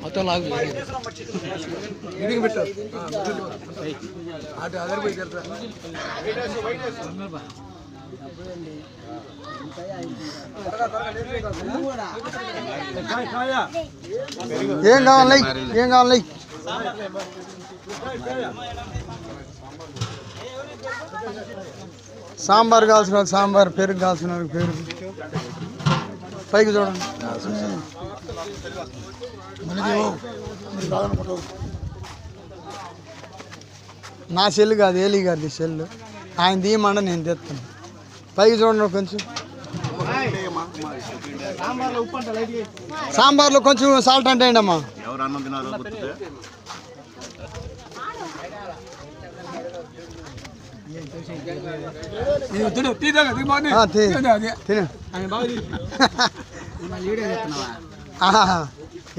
మొత్తం లాగు పెట్టు అటు అదరిపోయి ఏం కావాలి ఏం కావాలి సాంబార్ కావాల్సిన వాళ్ళు సాంబార్, పెరుగు కావాల్సిన వాళ్ళకి పెరుగు. పైకి చూడండి. నా సెల్ కాదు, ఏలీ గారిది సెల్. ఆయన తీయమండ నేను తెస్తాను. పైకి చూడండి కొంచెం. సాంబార్లో కొంచెం సాల్ట్ అంటే అమ్మా.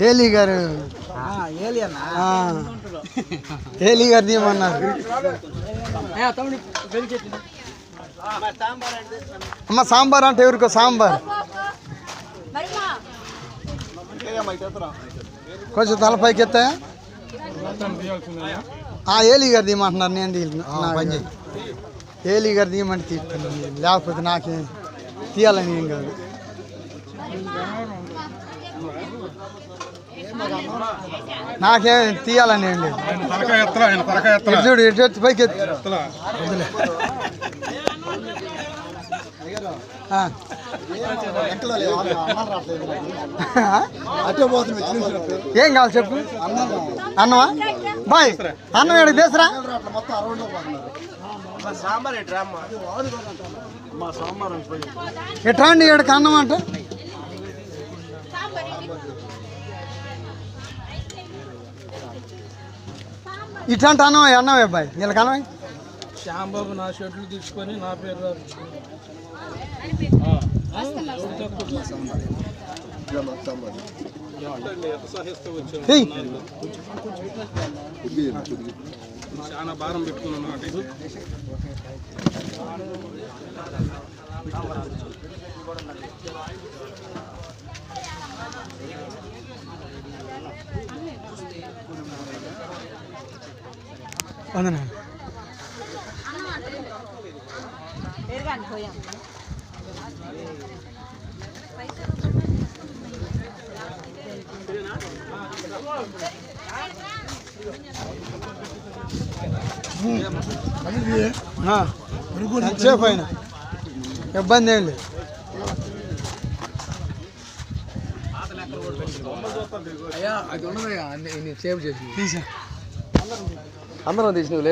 ఏలీ గారు ఏలీ గారు తీయమన్నారు. అమ్మ సాంబార్ అంటే ఎవరికో సాంబార్ కొంచెం తలపైకి ఎత్తాయా? ఏలీ గారు తీయమంటున్నారు. నేను తీయలేదు. ఏలీ గారు తీయమంటే తీస్తాను, లేకపోతే నాకేం తీయాలని ఏం కాదు. నాకేం తీయాలని ఏం లేదు. చూడు ఎటు పైకి ఎత్తు. ఏం కావాలి చెప్పు. అన్నమా బాయ్, అన్నం ఏడికి తీసురా. ఎట్రా అండి ఏడికి అన్నం అంట. ఇట్లాంటి అన్నమే అన్నమే బాయ్. వీళ్ళకి అన్నమే. శ్యాంబాబు నా షర్ట్లు తీసుకొని నా పేరు చాలా భారం పెట్టుకున్నాను. వందనా ఎంతసేపు అయినా ఇబ్బంది ఏం లేదు. అయ్యా అది ఉన్నదయ్యా, సేవ్ చేసి అందరం తీసినవి.